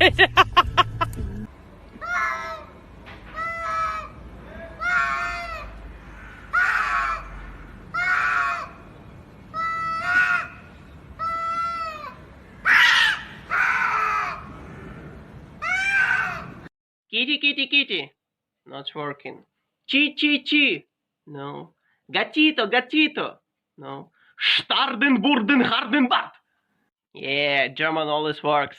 Kitty, kitty, kitty. Not working. Chi, chi, chi. No. Gatito, gatito. No. Starden, burden, harden, bad. Yeah, German always works.